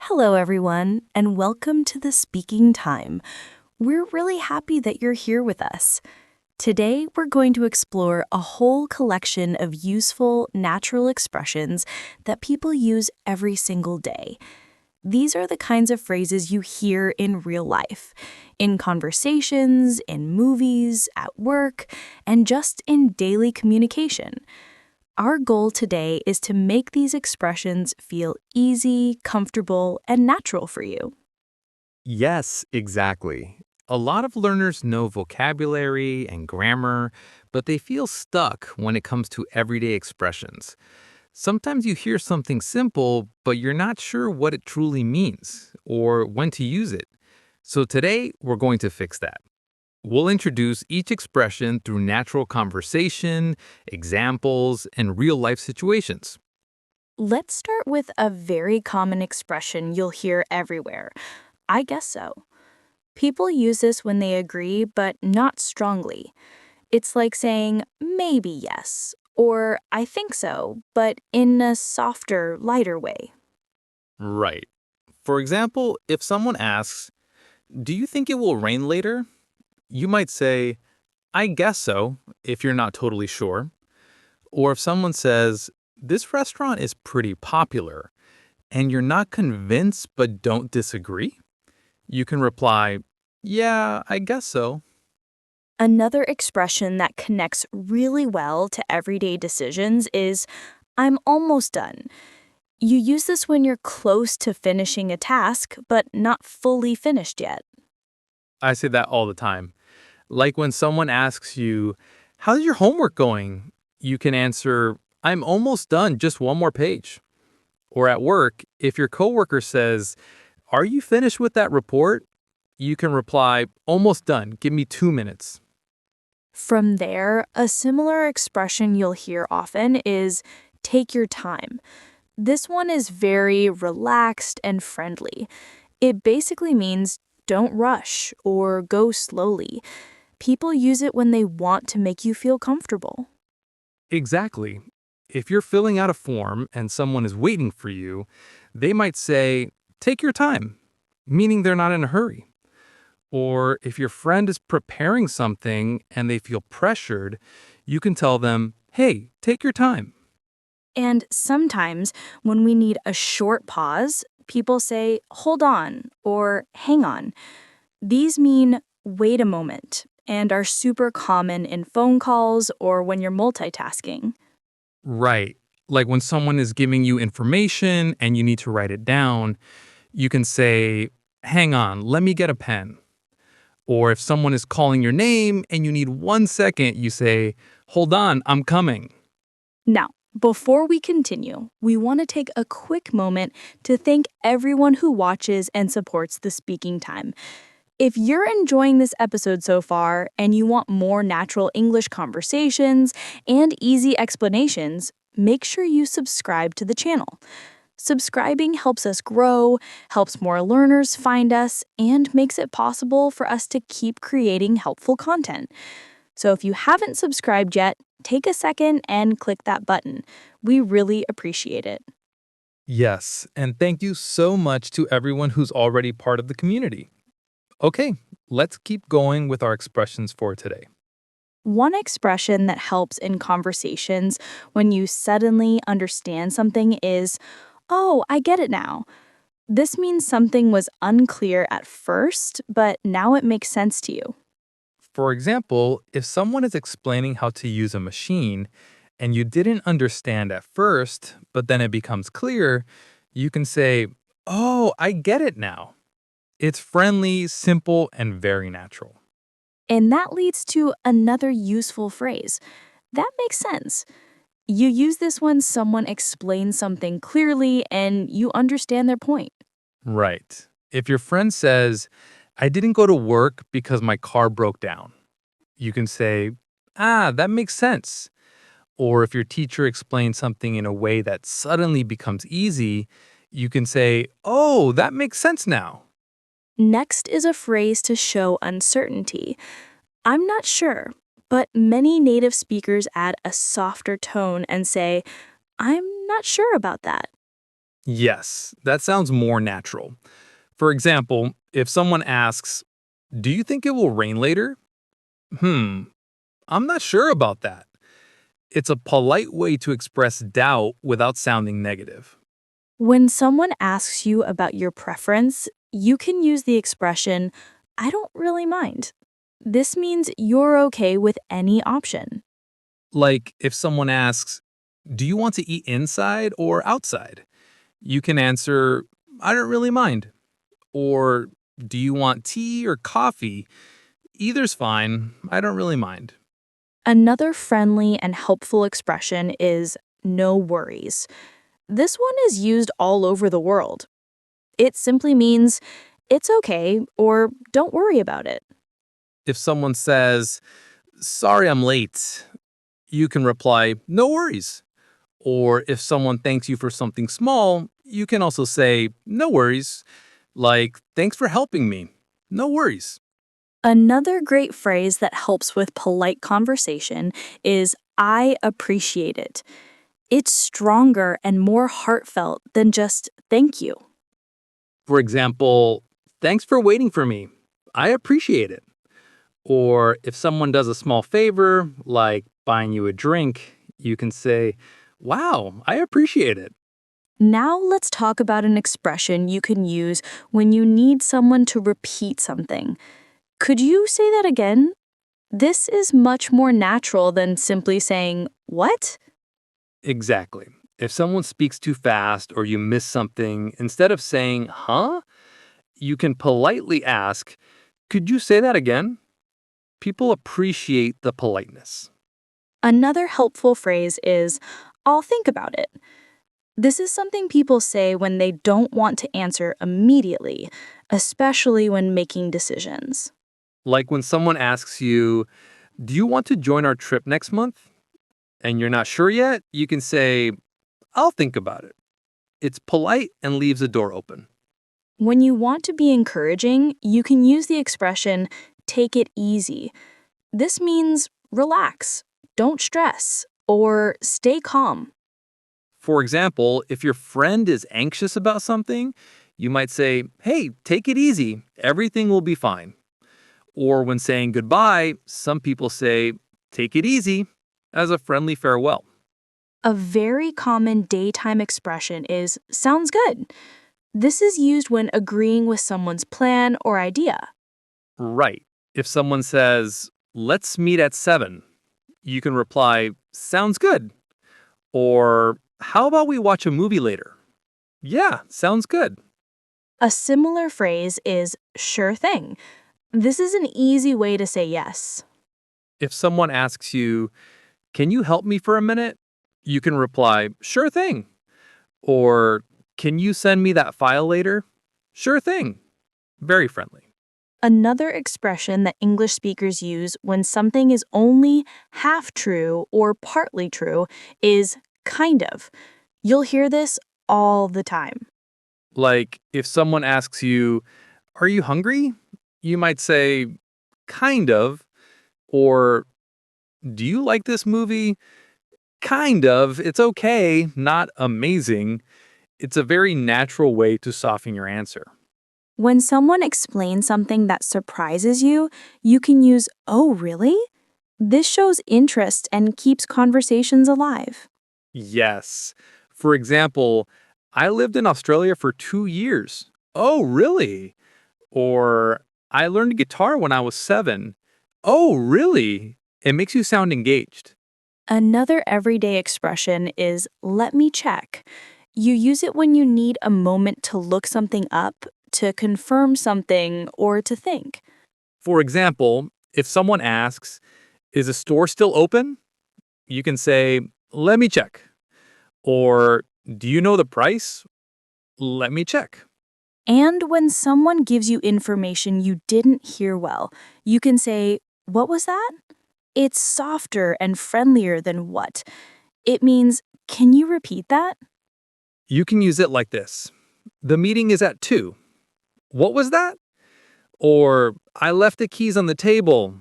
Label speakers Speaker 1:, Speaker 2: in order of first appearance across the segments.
Speaker 1: Hello, everyone, and welcome to the Speaking Time. We're really happy that you're here with us. Today, we're going to explore a whole collection of useful, natural expressions that people use every single day. These are the kinds of phrases you hear in real life, in conversations, in movies, at work, and just in daily communication. Our goal today is to make these expressions feel easy, comfortable, and natural for you.
Speaker 2: Yes, exactly. A lot of learners know vocabulary and grammar, but they feel stuck when it comes to everyday expressions. Sometimes you hear something simple, but you're not sure what it truly means or when to use it. So today, we're going to fix that. We'll introduce each expression through natural conversation, examples, and real life situations.
Speaker 1: Let's start with a very common expression you'll hear everywhere. I guess so. People use this when they agree, but not strongly. It's like saying, maybe yes, or I think so, but in a softer, lighter way.
Speaker 2: Right. For example, if someone asks, "Do you think it will rain later?" You might say, "I guess so," if you're not totally sure. Or if someone says, "This restaurant is pretty popular," and you're not convinced but don't disagree, you can reply, "Yeah, I guess so."
Speaker 1: Another expression that connects really well to everyday decisions is, I'm almost done. You use this when you're close to finishing a task, but not fully finished yet.
Speaker 2: I say that all the time. Like when someone asks you, "How's your homework going?" You can answer, "I'm almost done, just one more page." Or at work, if your coworker says, "Are you finished with that report?" You can reply, "Almost done, give me 2 minutes."
Speaker 1: From there, a similar expression you'll hear often is take your time. This one is very relaxed and friendly. It basically means don't rush or go slowly. People use it when they want to make you feel comfortable.
Speaker 2: Exactly. If you're filling out a form and someone is waiting for you, they might say, "Take your time," meaning they're not in a hurry. Or if your friend is preparing something and they feel pressured, you can tell them, "Hey, take your time."
Speaker 1: And sometimes, when we need a short pause, people say, hold on or hang on. These mean wait a moment and are super common in phone calls or when you're multitasking.
Speaker 2: Right. Like when someone is giving you information and you need to write it down, you can say, "Hang on, let me get a pen." Or if someone is calling your name and you need 1 second, you say, "Hold on, I'm coming."
Speaker 1: Now, before we continue, we want to take a quick moment to thank everyone who watches and supports the Speaking Time. If you're enjoying this episode so far and you want more natural English conversations and easy explanations, make sure you subscribe to the channel. Subscribing helps us grow, helps more learners find us, and makes it possible for us to keep creating helpful content. So if you haven't subscribed yet, take a second and click that button. We really appreciate it.
Speaker 2: Yes, and thank you so much to everyone who's already part of the community. Okay, let's keep going with our expressions for today.
Speaker 1: One expression that helps in conversations when you suddenly understand something is, oh, I get it now. This means something was unclear at first, but now it makes sense to you.
Speaker 2: For example, if someone is explaining how to use a machine and you didn't understand at first, but then it becomes clear, you can say, "Oh, I get it now." It's friendly, simple, and very natural.
Speaker 1: And that leads to another useful phrase. That makes sense. You use this when someone explains something clearly and you understand their point.
Speaker 2: Right. If your friend says, "I didn't go to work because my car broke down," you can say, "Ah, that makes sense." Or if your teacher explains something in a way that suddenly becomes easy, you can say, "Oh, that makes sense now."
Speaker 1: Next is a phrase to show uncertainty. I'm not sure, but many native speakers add a softer tone and say, I'm not sure about that.
Speaker 2: Yes, that sounds more natural. For example, if someone asks, "Do you think it will rain later?" Hmm, I'm not sure about that. It's a polite way to express doubt without sounding negative.
Speaker 1: When someone asks you about your preference, you can use the expression, I don't really mind. This means you're okay with any option.
Speaker 2: Like if someone asks, "Do you want to eat inside or outside?" You can answer, "I don't really mind." Or, "Do you want tea or coffee?" Either's fine. I don't really mind.
Speaker 1: Another friendly and helpful expression is no worries. This one is used all over the world. It simply means it's okay or don't worry about it.
Speaker 2: If someone says, "Sorry I'm late," you can reply, "No worries." Or if someone thanks you for something small, you can also say, "No worries." Like, "Thanks for helping me." No worries.
Speaker 1: Another great phrase that helps with polite conversation is I appreciate it. It's stronger and more heartfelt than just thank you.
Speaker 2: For example, "Thanks for waiting for me. I appreciate it." Or if someone does a small favor, like buying you a drink, you can say, "Wow, I appreciate it."
Speaker 1: Now let's talk about an expression you can use when you need someone to repeat something. Could you say that again? This is much more natural than simply saying, what?
Speaker 2: Exactly. If someone speaks too fast or you miss something, instead of saying, "Huh?" you can politely ask, "Could you say that again?" People appreciate the politeness.
Speaker 1: Another helpful phrase is, I'll think about it. This is something people say when they don't want to answer immediately, especially when making decisions.
Speaker 2: Like when someone asks you, "Do you want to join our trip next month?" and you're not sure yet, you can say, "I'll think about it." It's polite and leaves a door open.
Speaker 1: When you want to be encouraging, you can use the expression, take it easy. This means relax, don't stress, or stay calm.
Speaker 2: For example, if your friend is anxious about something, you might say, "Hey, take it easy. Everything will be fine." Or when saying goodbye, some people say, "Take it easy," as a friendly farewell.
Speaker 1: A very common daytime expression is sounds good. This is used when agreeing with someone's plan or idea.
Speaker 2: Right. If someone says, "Let's meet at 7," you can reply, "Sounds good." Or, "How about we watch a movie later?" "Yeah, sounds good."
Speaker 1: A similar phrase is sure thing. This is an easy way to say yes.
Speaker 2: If someone asks you, "Can you help me for a minute?" you can reply, "Sure thing." Or, "Can you send me that file later?" "Sure thing." Very friendly.
Speaker 1: Another expression that English speakers use when something is only half true or partly true is kind of. You'll hear this all the time.
Speaker 2: Like, if someone asks you, "Are you hungry?" you might say, "Kind of." Or, "Do you like this movie?" "Kind of. It's okay, not amazing." It's a very natural way to soften your answer.
Speaker 1: When someone explains something that surprises you, you can use, oh, really? This shows interest and keeps conversations alive.
Speaker 2: Yes. For example, "I lived in Australia for 2 years." "Oh, really?" Or, "I learned guitar when I was 7." "Oh, really?" It makes you sound engaged.
Speaker 1: Another everyday expression is let me check. You use it when you need a moment to look something up, to confirm something, or to think.
Speaker 2: For example, if someone asks, "Is the store still open?" you can say, "Let me check." Or, "Do you know the price?" "Let me check."
Speaker 1: And when someone gives you information you didn't hear well, you can say, what was that? It's softer and friendlier than what. It means, can you repeat that?
Speaker 2: You can use it like this: "The meeting is at 2. What was that?" Or, "I left the keys on the table."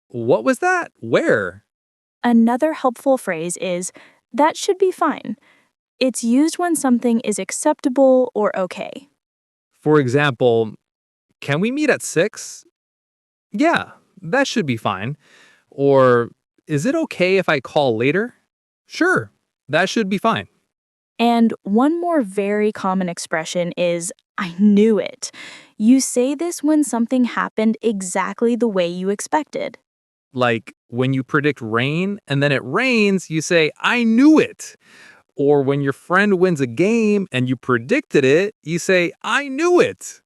Speaker 2: "What was that? Where?"
Speaker 1: Another helpful phrase is, that should be fine. It's used when something is acceptable or okay.
Speaker 2: For example, can we meet at 6? Yeah, that should be fine. Or, is it okay if I call later? Sure, that should be fine.
Speaker 1: And one more very common expression is, I knew it. You say this when something happened exactly the way you expected.
Speaker 2: Like when you predict rain and then it rains, you say, I knew it. Or when your friend wins a game and you predicted it, you say, I knew it.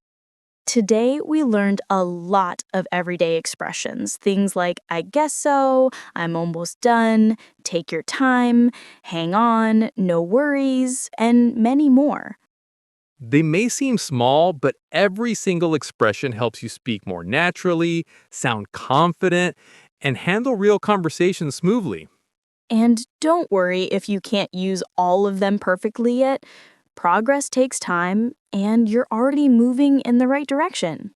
Speaker 1: Today, we learned a lot of everyday expressions. Things like, I guess so, I'm almost done, take your time, hang on, no worries, and many more.
Speaker 2: They may seem small, but every single expression helps you speak more naturally, sound confident, and handle real conversations smoothly.
Speaker 1: And don't worry if you can't use all of them perfectly yet. Progress takes time, and you're already moving in the right direction.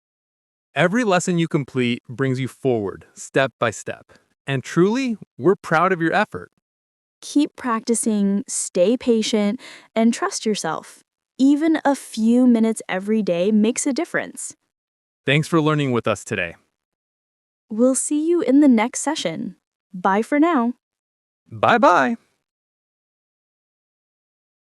Speaker 2: Every lesson you complete brings you forward, step by step. And truly, we're proud of your effort.
Speaker 1: Keep practicing, stay patient, and trust yourself. Even a few minutes every day makes a difference.
Speaker 2: Thanks for learning with us today.
Speaker 1: We'll see you in the next session. Bye for now.
Speaker 2: Bye bye.